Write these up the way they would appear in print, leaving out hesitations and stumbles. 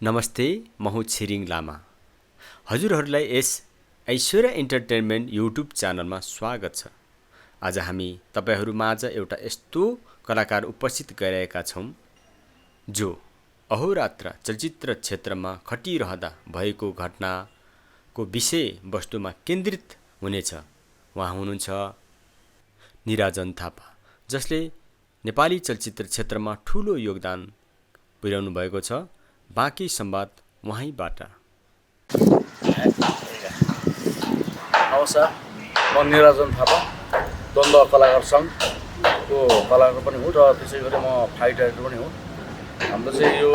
नमस्ते, म हुँ छिरिङ लामा। हजुरहरूलाई यस ऐश्वर्या इन्टरटेनमेन्ट युट्युब च्यानलमा स्वागत छ। आज हामी तपाईहरू माझ एउटा यस्तो कलाकार उपस्थित गरिरहेका छौँ जो अहोरात्र चलचित्र क्षेत्रमा खटिरहँदा भएको घटनाको विषय वस्तुमा केन्द्रित हुनेछ। उहाँ हुनुहुन्छ निराजन थापा, जसले नेपाली चलचित्र क्षेत्रमा ठुलो योगदान पुर्याउनु भएको छ। बाँकी संवाद उहाँबाट। नमस्कार, म निराजन थापा, द्वन्द्व कलाकार सङ्घको कलाकार पनि हुँ र त्यसै गरी म फाइट राइटर पनि हुँ। हाम्रो चाहिँ यो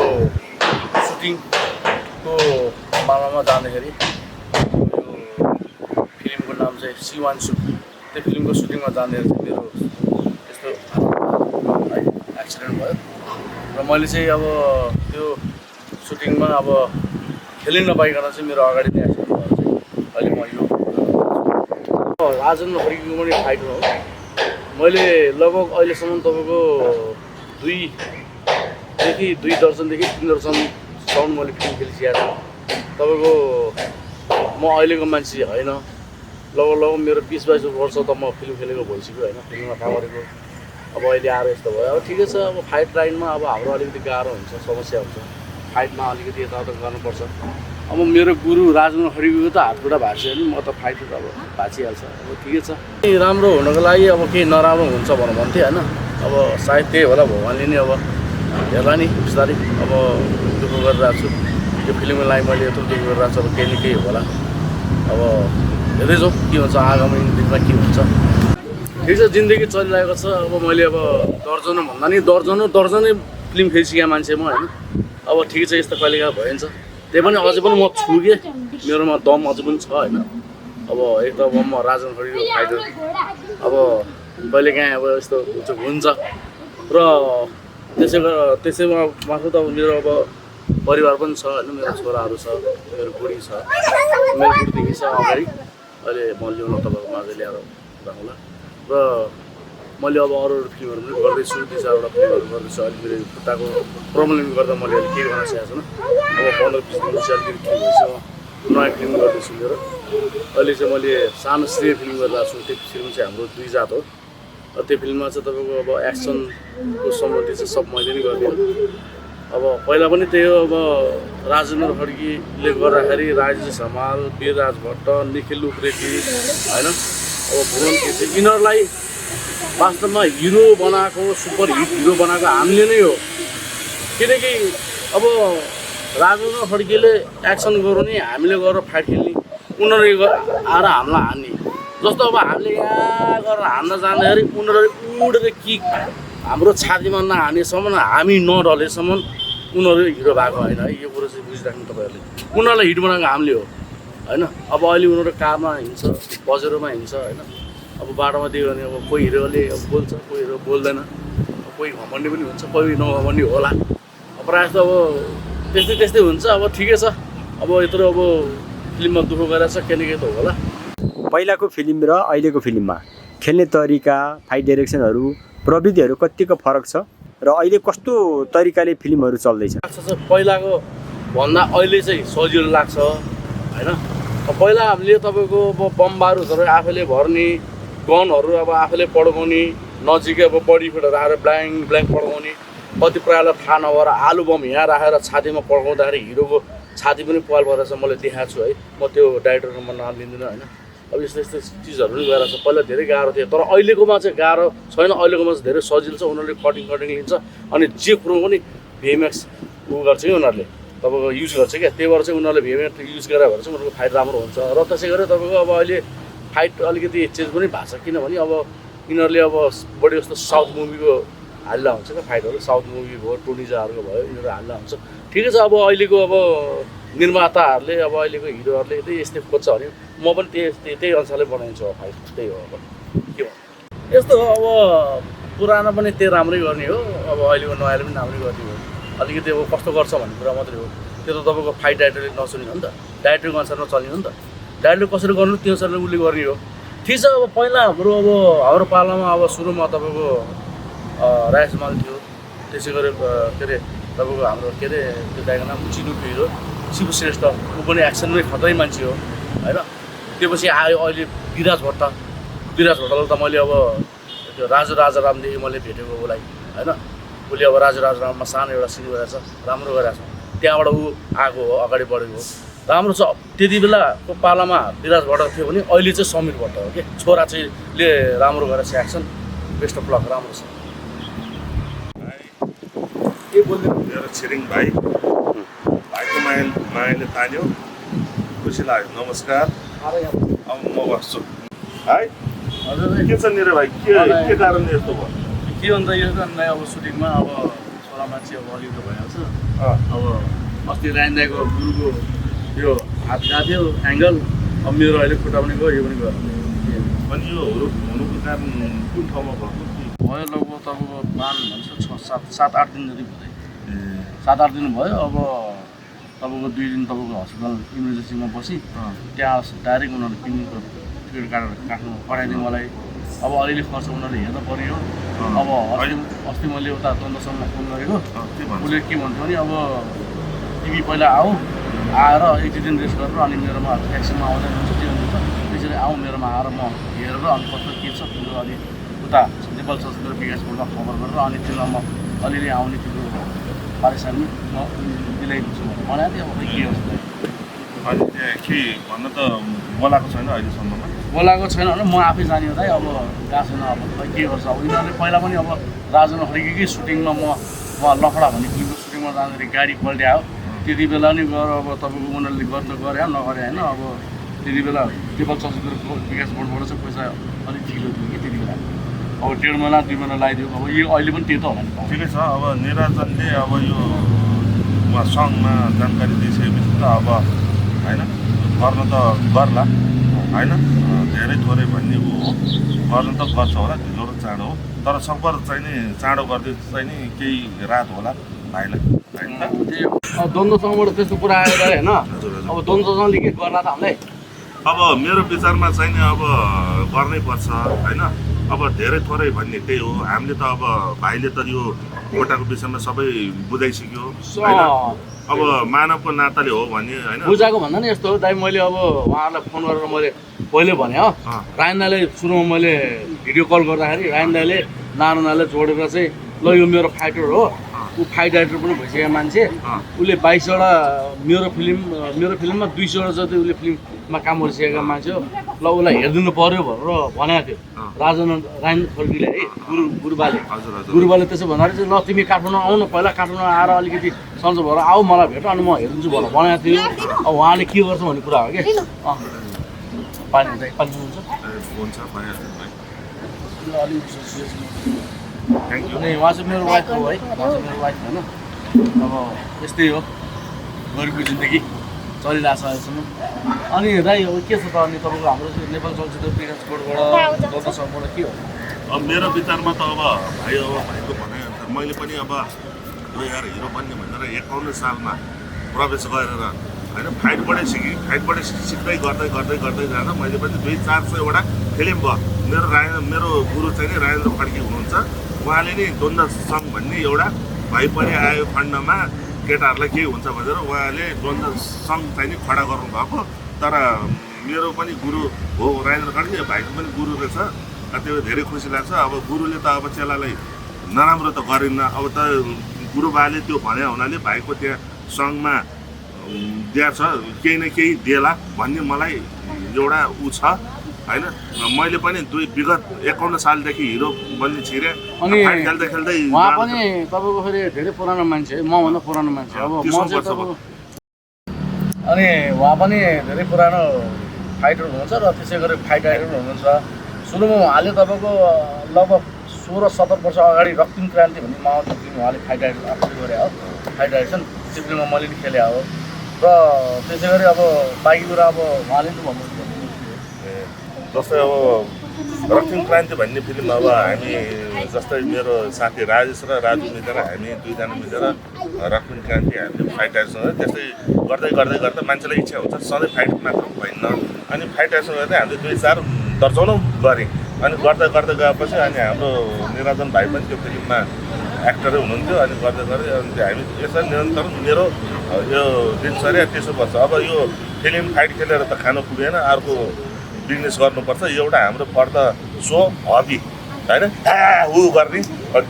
सुटिङको मामलामा जाँदाखेरि यो फिल्मको नाम चाहिँ सिवान्सु, त्यो फिल्मको सुटिङमा जाँदाखेरि चाहिँ मेरो यस्तो एक्सिडेन्ट भयो र मैले चाहिँ अब त्यो सुटिङमा अब खेल्न नपाइकन चाहिँ मेरो अगाडि नै एक्सिडेन्ट भएर चाहिँ अहिले म यो राजन हरिको पनि फाइटर हो। मैले लगभग अहिलेसम्म तपाईँको 2 दर्जनदेखि 3 दर्जनसम्म मैले फिल्म खेलिसकेको छु। तपाईँको म अहिलेको मान्छे होइन, लगभग मेरो 20-22 वर्ष त म फिल्म खेलेको भइसक्यो होइन, फिल्ममा काम गरेको। अब अहिले आएर यस्तो भयो। अब ठिकै छ, अब फाइट लाइनमा अब हाम्रो अलिकति गाह्रो हुन्छ, समस्या हुन्छ, फाइटमा अलिकति यताउता गर्नुपर्छ। अब मेरो गुरु राजन हरिको त हातखुट्टा भाँच्यो भने म त फाइट त अब भाँचिहाल्छ। अब ठिकै छ, राम्रो हुनको लागि अब केही नराम्रो हुन्छ भनेर भन्थेँ होइन। अब सायद त्यही होला, भगवान्ले नै अब हेर्ला नि बिस्तारै। अब दुःख गरिरहेको छु, यो फिल्मको लागि मैले यत्रो दुःख गरिरहेको छु, अब केही न केही होला। अब हेर्दै जाउँ के हुन्छ, आगामी दिनमा के हुन्छ। ठिक छ, जिन्दगी चलिरहेको छ। अब मैले अब दर्जनौँ भन्दा नि दर्जनै फिल्म खेलिसकेको मान्छे म होइन। अब ठिकै छ, यस्तो कहिलेकाहीँ भइन्छ। त्यही पनि अझै पनि म छु कि मेरोमा दम अझै पनि छ होइन। अब एक त अब म राजन हरिको फाइटर, अब कहिलेकाहीँ अब यस्तो हुन्छ र त्यसैमा मार्फत अब मेरो अब परिवार पनि छ होइन। मेरो छोराहरू छ, मेरो बुढी छ, मेरो बुढीदेखि छ अगाडि। अहिले म ल्याउन तपाईँको माझ ल्याएर राखौँला र मैले अब अरू फिल्महरू पनि गर्दैछु, 2-4वटा फिल्महरू गर्दैछु। अहिले मेरो खुट्टाको प्रब्लमले गर्दा मैले अहिले केही गर्न सकेको छैन। अब 15-20 दिन चाहिँ अलिकति ठिक भइसक्यो। नयाँ फिल्म गर्दैछु मेरो। अहिले चाहिँ मैले सानो श्रेय फिल्म गरिरहेको छु। त्यो फिल्म चाहिँ हाम्रो 2 जात हो। त्यो फिल्ममा चाहिँ तपाईँको अब एक्सनको सम्बन्धी चाहिँ सब मैले नै गरिदिएँ। अब पहिला पनि त्यही हो, अब राजेन्द्र खड्कीले गर्दाखेरि राजेश हमाल, वीरराज भट्ट, निखिल उप्रेती होइन, अब भुवन केसी, यिनीहरूलाई वास्तवमा हिरो बनाएको, सुपर हिट हिरो बनाएको हामीले नै हो। किनकि अब राजेन्द्र खड्कीले एक्सन गराउने, हामीले गएर फाइट खेल्ने, उनीहरू आएर हामीलाई हान्ने। जस्तो अब हामीले यहाँ गरेर हान्न जाँदाखेरि उनीहरू उडेर किक हाम्रो छातीमा नहानेसम्म, हामी नढलेसम्म उनीहरू हिरो भएको होइन है। यो कुरो चाहिँ बुझिराख्नु तपाईँहरूले। उनीहरूलाई हिट बनाएको हामीले हो होइन। अब अहिले उनीहरू कारमा हिँड्छ, बजेरोमा हिँड्छ होइन। अब बाटोमा दियो भने अब कोही हिरोले अब बोल्छ, कोही हिरो बोल्दैन, कोही घमण्डी पनि हुन्छ, कोही नघमण्डी होला। अब प्रायः जस्तो अब त्यस्तै हुन्छ। अब ठिकै छ, अब यत्रो अब फिल्ममा दुःख गरेर छ, केही न केही त होला। पहिलाको फिल्म र अहिलेको फिल्ममा खेल्ने तरिका, फाइट डाइरेक्सनहरू, प्रविधिहरू कतिको फरक छ र अहिले कस्तो तरिकाले फिल्महरू चल्दैछ? पहिलाको भन्दा अहिले चाहिँ सजिलो लाग्छ होइन। पहिला हामीले तपाईँको अब बम बारुदहरू आफैले भर्ने, गनहरू अब आफैले पड्काउने, नजिकै अब बडी फिटहरू आएर ब्ल्याङ्क पड्काउने, कति प्रायलाई थाहा नभएर आलु बम यहाँ राखेर छातीमा पड्काउँदाखेरि हिरोको छाती पनि पाल भएर चाहिँ मैले देखाएको छु है। म त्यो डाइरेक्टरको म नाम लिँदिनँ होइन। अब यस्तो चिजहरू पनि गएर छ। पहिला धेरै गाह्रो थियो, तर अहिलेकोमा चाहिँ गाह्रो छैन। अहिलेकोमा चाहिँ धेरै सजिलो छ। उनीहरूले कटिङ लिन्छ अनि जे कुरो पनि भिएमएक्स गर्छ कि उनीहरूले तपाईँको युज गर्छ क्या। त्यही भएर चाहिँ उनीहरूले भिएमएक्स युज गरेर भएर चाहिँ उनीहरूको फाइट राम्रो हुन्छ। र त्यसै गरेर तपाईँको अब अहिले फाइट अलिकति चेन्ज पनि भएको छ, किनभने अब यिनीहरूले अब बढी जस्तो साउथ मुभीको हाल्दा हुन्छ क्या फाइटहरू। साउथ मुभी भयो, टोनिजाहरूको भयो, यिनीहरू हाल्दा हुन्छ। ठिकै छ, अब अहिलेको अब निर्माताहरूले, अब अहिलेको हिरोहरूले यस्तै खोज्छ भने म पनि त्यही अनुसारले बनाइन्छ फाइट। त्यही हो, अब के भन्नु। यस्तो हो, अब पुरानो पनि त्यही राम्रै गर्ने हो, अब अहिलेको नयाँले पनि राम्रै गर्ने हो। अलिकति अब कस्तो गर्छ भन्ने कुरा मात्रै हो। त्यो त तपाईँको फाइट डाइरेक्टरले नचल्ने हो नि त, डाइरेक्टरको अनुसारमा चल्ने हो नि त। डाइरेक्टर कसरी गर्नु त्यो अनुसारले उसले गर्ने हो। ठिक छ, अब पहिला हाम्रो पालामा अब सुरुमा तपाईँको राजेश हमाल थियो, त्यसै गरी के अरे तपाईँको हाम्रो के अरे त्यो दाइको नाम चिनुको हिरो शिव श्रेष्ठ ऊ पनि एक्सनमै खतरै मान्छे हो होइन। त्यो पछि आयो अहिले विराज भट्टलाई त मैले अब त्यो राजु राजारामदेखि मैले भेटेको उसलाई होइन। उसले अब राजु राजाराममा सानो एउटा सिन गरेको छ, राम्रो गरेको छ, त्यहाँबाट ऊ आएको हो, अगाडि बढेको हो, राम्रो छ। त्यति बेलाको पालामा विराज भट्ट थियो भने अहिले चाहिँ समीर भट्ट हो कि छोरा चाहिँ ले राम्रो गरेको छ एक्सन, बेस्ट अफ लक, राम्रो छ। के बोल्ने मेरो छिरिङ भाइको मायाले तान्यो, खुसी लाग्यो। नमस्कार, अब म बस्छु है। हजुर के छ निरो भाइ, के कारणले यस्तो भयो? के भन्छ यो त नयाँ अब सुटिङमा अब छोरा मान्छे अब अलिकति भइहाल्छ। अब अस्ति रायन दाइको गुरुको यो हात गएको थियो एङ्गल, अब मेरो अहिले खुट्टा पनि गयो, यो पनि गयो। अनि यो हुनुको कारण कुन ठाउँमा भएको कि भयो लगभग तपाईँको भन्छ 7-8 दिन जति भयो, 7-8 दिन भयो। अब तपाईँको 2 दिन तपाईँको हस्पिटल इमर्जेन्सीमा बसी त्यहाँ डाइरेक्ट उनीहरूले पिकनिकको टिकट काट्नु पठाइदियो मलाई। अब अलिअलि खर्च उनीहरूले हेर्नु पऱ्यो। अब अस्ति मैले उता द्वन्द्वसम्म फोन गरेको, उसले के भन्थ्यो भने अब तिमी पहिला आएर 1-2 दिन रेस्ट गरेर अनि मेरोमा ट्याक्सीमा आउँदैन हुन्छ त्यो हुन्छ, त्यसरी आऊ मेरोमा आएर म हेरेर अनि कस्तो के छ तिम्रो अलि उता नेपाल चलचित्र विकास बोर्डमा खबर गरेर अनि तिमीलाई म अलिअलि आउने तिम्रो परेसानी म मिलाइदिन्छु भनेर भनेको थिएँ। अब के होस् अनि त्यहाँ के भन्न त बोलाएको छैन अहिलेसम्ममा? बोलाएको छैन भने म आफै जाने हो दाइ, अब गएको छैन। अब खै के गर्छ, अब यिनीहरूले पहिला पनि अब राजन खड्कीकै सुटिङमा म लफडा भन्ने फिल्मको सुटिङमा जाँदाखेरि गाडी पल्ट्यायो, त्यति बेला नि गएर अब तपाईँको उनीहरूले गर्नु गरे नगरे होइन। अब त्यति बेला नेपाल चलचित्र विकास बोर्डबाट चाहिँ पैसा अलिक ढिलो थियो कि त्यति बेला, अब 1.5 महिना 2 महिना लगाइदियो। अब यो अहिले पनि त्यही त होला नि। ठिकै छ, अब निराजनले अब यो सङ्घमा जानकारी दिइसकेपछि त अब होइन गर्नु त गर्ला होइन, धेरै थोरै भन्ने ऊ हो, गर्नु त गर्छ होला, ढिलो र चाँडो हो। तर सकभर चाहिँ नि चाँडो गरिदिए चाहिँ नि केही राहत होला भाइलाई होइन। त्यही अब द्वन्द्वसँगबाट त्यस्तो कुरा आयो होइन। अब द्वन्द्वसँगले के गर्ला त हामीलाई? अब मेरो विचारमा चाहिँ नि अब गर्नै पर्छ होइन। अब धेरै थोरै भन्ने त्यही हो। हामीले त अब भाइले त यो कोटाको विषयमा सबै बुझाइसक्यो होइन। अब मानवको नाताले हो भने होइन, बुझाएको भन्दा नि यस्तो हो दाइ, मैले अब उहाँहरूलाई फोन गरेर मैले पहिले भने हो, रायन दाइले सुरुमा मैले भिडियो कल गर्दाखेरि रायन दाइले नारायणलाई जोडेर चाहिँ ल यो मेरो फाइटर हो, ऊ फाइट राइटर पनि भइसकेको मान्छे, उसले 22वटा मेरो फिल्ममा 200वटा जति उसले फिल्ममा काम गरिसकेका मान्छे हो, ल उसलाई हेरिदिनु पऱ्यो भनेर भनेको थियो रायन खड्कीले है, गुरुबाले त्यसो भन्दाखेरि चाहिँ ल तिमी काठमाडौँ आउनु, पहिला काठमाडौँ आएर अलिकति सन्चो भएर आऊ, मलाई भेट अनि म हेरिदिन्छु भनेर भनेको थियो। अब उहाँले के गर्छ भन्ने कुरा हो कि पानी हुन्छ थ्याङ्क यू। अनि उहाँ चाहिँ मेरो वाइफ हो है, उहाँ चाहिँ मेरो वाइफ होइन। अब यस्तै हो, गरिबको जिन्दगी चलिरहेको छ अहिलेसम्म। अनि दाइ अब के छ त, अनि तपाईँको हाम्रो नेपाल चलचित्र विकास बोर्डबाट दर्शकबाट के हो? अब मेरो विचारमा त अब भाइ अब भाइको भनाइअनुसार मैले पनि अब यो यार हिरो बन्ने भनेर 51 सालमा प्रवेश गरेर होइन फाइटबाटै सिक्दै गर्दै जाँदा मैले पनि 200-400वटा फिल्म भयो। मेरो गुरु चाहिँ नि राजेन्द्र खड्की हुनुहुन्छ, उहाँले नि द्वन्द्व सङ्घ भन्ने एउटा भइपरि आयो खण्डमा केटाहरूलाई के हुन्छ भनेर उहाँले द्वन्द्व सङ्घ चाहिँ नि खडा गर्नुभएको। तर मेरो पनि गुरु हो राजेन्द्र खड्की, भाइको पनि गुरु रहेछ, त्यो धेरै खुसी लाग्छ। अब गुरुले त अब चेलालाई नराम्रो त गरिन्न, अब त गुरुबाले त्यो भने हुनाले भाइको त्यहाँ सङ्घमा दिया छ, केही न केही देला भन्ने मलाई एउटा ऊ छ होइन। मैले पनि विगत 51 सालदेखि हिरो बन्ने छिरेँ, अनि खेल्दै उहाँ पनि तपाईँको फेरि धेरै पुरानो मान्छे है, मभन्दा पुरानो मान्छे। अब म चाहिँ तपाईँको अनि उहाँ पनि धेरै पुरानो फाइटर हुनुहुन्छ र त्यसै गरी फाइट राइटर हुनुहुन्छ। सुरुमा उहाँले तपाईँको लगभग 16-17 वर्ष अगाडि रक्तिम क्रान्ति भन्ने माओवादी फिल्म उहाँले फाइट राइटर आफूले गरे हो, फाइट राइटर त्यो फिल्ममा मैले पनि खेले हो। र त्यसै गरी अब बाँकी कुरा अब उहाँले पनि भन्नु जस्तै अब रक्तिम क्रान्ति भन्ने फिल्म अब हामी जस्तै मेरो साथी राजेश र राजु मिलेर हामी दुईजना मिलेर रक्तिम क्रान्ति हामीले फाइट राइटरसँग त्यस्तै गर्दै मान्छेलाई इच्छा हुन्छ सधैँ फाइट मात्र भइन्न। अनि फाइट राइटरसँग गर्दै हामीले 2-4 दर्जनौँ गऱ्यौँ। अनि गर्दै गएपछि अनि हाम्रो निराजन भाइ पनि त्यो फिल्ममा एक्टरै हुनुहुन्थ्यो अनि गर्दै गर्दै अनि हामी यसरी निरन्तर मेरो यो दिनचर्या त्यसो पर्छ। अब यो फिल्म फाइट खेलेर त खानु पुगेन, अर्को बिजनेस गर्नुपर्छ। एउटा हाम्रो पर्द सो हबी होइन, ऊ गर्ने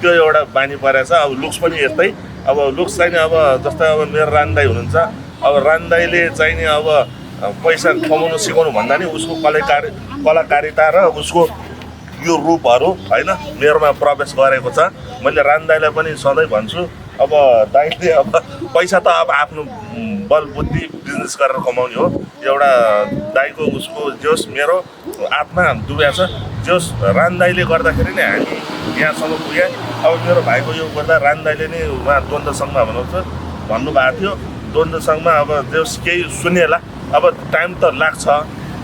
त्यो एउटा बानी परेछ। अब लुक्स पनि यस्तै, अब लुक्स चाहिँ नि अब जस्तै अब मेरो रान्दाई हुनुहुन्छ, अब रान्दाईले चाहिँ नि अब पैसा कमाउनु सिकाउनु भन्दा नि उसको कलाकारिता र उसको यो रूपहरू होइन मेरोमा प्रवेश गरेको छ। मैले रान्दाईलाई पनि सधैँ भन्छु, अब दाइले अब पैसा त अब आफ्नो बल बुद्धि बिजनेस गरेर कमाउने हो। एउटा दाइको उसको जोस् मेरो आत्मा डुबेको छ, जोस् रान्दाईले गर्दाखेरि नै हामी यहाँसम्म पुगे। अब मेरो भाइको यो गर्दा रान्दाईले नै उहाँ द्वन्द्व सङ्घमा भन्नुभएको थियो, द्वन्द्व सङ्घमा अब जोस् केही सुनेला, अब टाइम त लाग्छ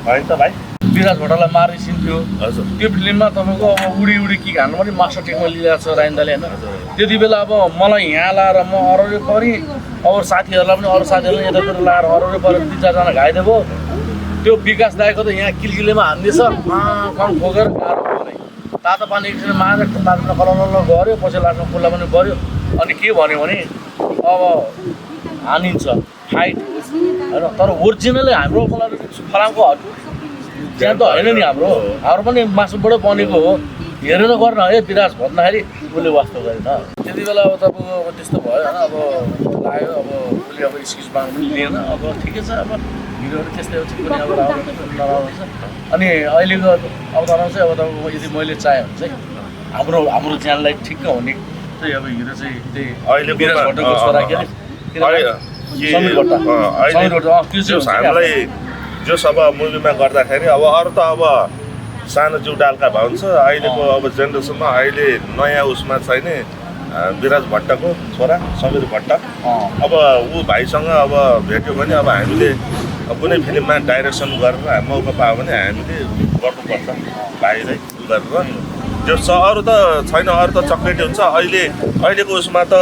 होइन त भाइ। विराज भट्टलाई मार्ने सिन थियो हजुर, त्यो फिल्ममा तपाईँको अब उडी किक हान्नु पनि मास्टर टेकमा लिइरहेको छ राइन्दाले होइन। त्यति बेला अब मलाई यहाँ लाएर म अरूले पनि अरू साथीहरूलाई पनि अरू साथीहरूलाई यतातिर लाएर अरूले पऱ्यो 3-4जना घाइते भयो। त्यो विकास दाइको त यहाँ किलकिलेमा हान्दैछ, कम ठोकेर गाह्रो भयो नै। तातो पानी एकछिन माझेर लास्टमा कलल गऱ्यो, पछि लास्टमा खुल्ला पनि गऱ्यो। अनि के भन्यो भने अब हानिन्छ फाइट होइन, तर ओरिजिनलै हाम्रो फलामको त्यहाँ त होइन नि, हाम्रो पनि मासुबाट बनेको हो। हेरेर गर्न है विराज भन्दाखेरि उसले वास्तव गरेन। त्यति बेला अब तपाईँको अब त्यस्तो भयो होइन, अब लाग्यो अब उसले अब एक्सक्युज माग्नु पनि लिएन। अब ठिकै छ, अब हिरोहरू त्यस्तै हुन्छ पनि अब नराम्रो छ। अनि अहिलेको अवधारणा चाहिँ अब तपाईँको यदि मैले चाहेँ भने चाहिँ हाम्रो ज्यानलाई ठिक्क हुने चाहिँ अब हिरो चाहिँ त्यही अहिलेको विराज भट्टको छोरा के अरे समीर भट्ट हामीलाई जस अब मुभीमा गर्दाखेरि अब अरू त अब सानो जिउ डालका भन्छ। अहिलेको अब जेनेरेसनमा अहिले नयाँ उसमा चाहिँ नि विराज भट्टको छोरा समीर भट्ट, अब ऊ भाइसँग अब भेट्यो भने अब हामीले कुनै फिल्ममा डाइरेक्सन गरेर मौका पायो भने हामीले गर्नुपर्छ भाइलाई गरेर। त्यो अरू त छैन, अरू त चक्लेटी हुन्छ। अहिलेको उसमा त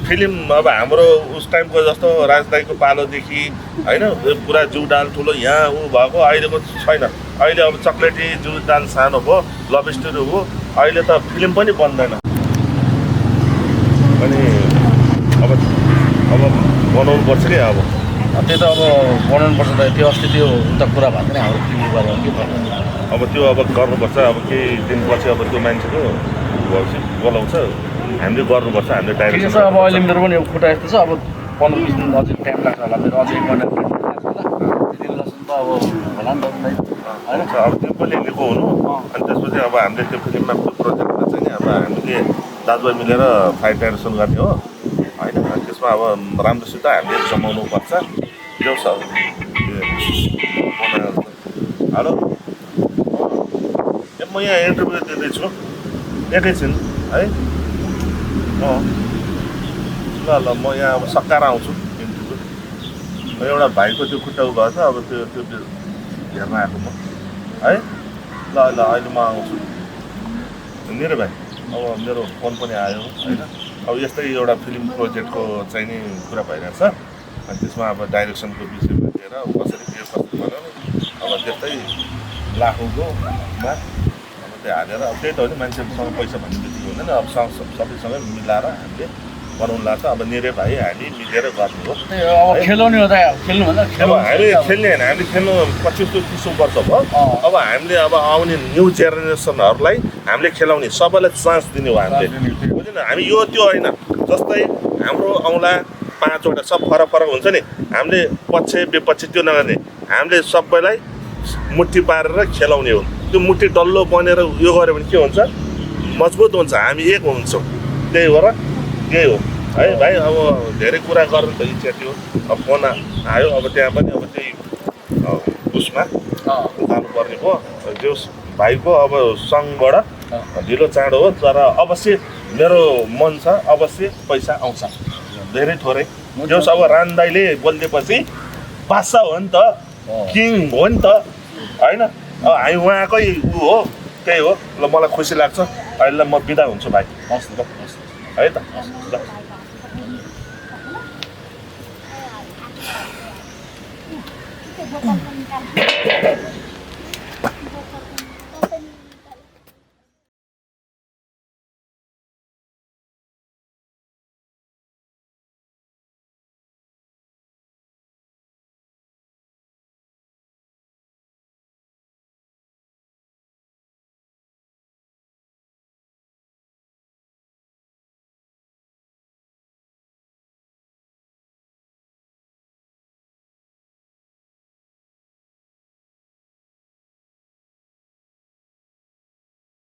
फिल्म अब हाम्रो उस टाइमको जस्तो राजदाईको पालोदेखि होइन पुरा जिउडाल ठुलो यहाँ ऊ भएको अहिलेको छैन। अहिले अब चक्लेटी जिउडाल सानो भयो, लभ स्टोरी हो, अहिले त फिल्म पनि बन्दैन। अनि अब बनाउनुपर्छ कि अब त्यो त अब बनाउनुपर्छ त। त्यो अस्ति त्यो उता कुरा भएको नि हाम्रो फिल्म गरेर के गर्नु, अब त्यो अब गर्नुपर्छ। अब केही दिनपछि अब त्यो मान्छेको बोलाउँछ, हामीले गर्नुपर्छ, हामीले ठिकै डाइरेक्सन। छ, अब अहिले मेरो पनि खुट्टा यस्तो छ, अब 15-20 दिन अझै टाइम लाग्छ होला, मेरो अझै 1 महिना त्यति बेलासम्म त अब होला नि त होइन। अब त्यो पनि लिएको हुनु। अनि त्यसपछि अब हामीले त्यो फिल्ममा त्यो प्रोजेक्टमा चाहिँ नि अब हामीले दाजुभाइ मिलेर फाइट डाइरेक्सन गर्ने हो होइन। त्यसमा अब राम्रोसित हामीले जमाउनु पर्छ। जो छ हेलो, म यहाँ इन्टरभ्यू दिँदैछु एकैछिन है। ल म यहाँ अब सकाएर आउँछु इन्टरभ्यू। एउटा भाइको त्यो खुट्टा भएको छ, अब त्यो हेर्न आएको म है। ल अहिले म आउँछु मेरो भाइ। अब मेरो फोन पनि आयो होइन। अब यस्तै एउटा फिल्म प्रोजेक्टको चाहिँ नि कुरा भइरहेछ। अनि त्यसमा अब डाइरेक्सनको विषयमा लिएर कसरी के कसरी बनाउने, अब त्यस्तै लाखौँकोमा अब त्यो हालेर अब त्यही त हो नि, मान्छेसँग पैसा भन्ने बित्तिकै हुँदैन। अब सबैसँग मिलाएर हामीले बनाउनु लाग्छ। अब निरे भाइ हामी मिलेर गर्ने हो। अब खेलाउने हो त, खेल्नु भन्दा अब हामी खेल्ने होइन, हामीले खेल्नु 25-30 वर्ष भयो। अब हामीले अब आउने न्यू जेनेरेसनहरूलाई हामीले खेलाउने, सबैलाई चान्स दिने हो हामीले, बुझ्दैन। हामी यो त्यो होइन, जस्तै हाम्रो औँला 5वटा सब फरक हुन्छ नि, हामीले पक्ष विपक्ष त्यो नगर्ने, हामीले सबैलाई मुट्ठी पारेर खेलाउने हो। त्यो मुट्ठी डल्लो बनेर यो गऱ्यो भने के हुन्छ, मजबुत हुन्छ, हामी एक हुन्छौँ। त्यही हो र त्यही हो है भाइ। अब धेरै कुरा गर्नु त इच्छा थियो, अब फोन आयो, अब त्यहाँ पनि अब त्यही उसमा जानुपर्ने भयो। जो भाइको अब सङ्घबाट ढिलो चाँडो हो, तर अवश्य मेरो मन छ, अवश्य पैसा आउँछ, धेरै थोरै। जोस् अब रान्दाईले बोलिदिएपछि बादशाह हो नि त, किङ हो नि त होइन। अब हामी उहाँकै ऊ हो, त्यही हो। ल मलाई खुसी लाग्छ। अहिले म बिदा हुन्छु भाइ, हस् ल है त ल।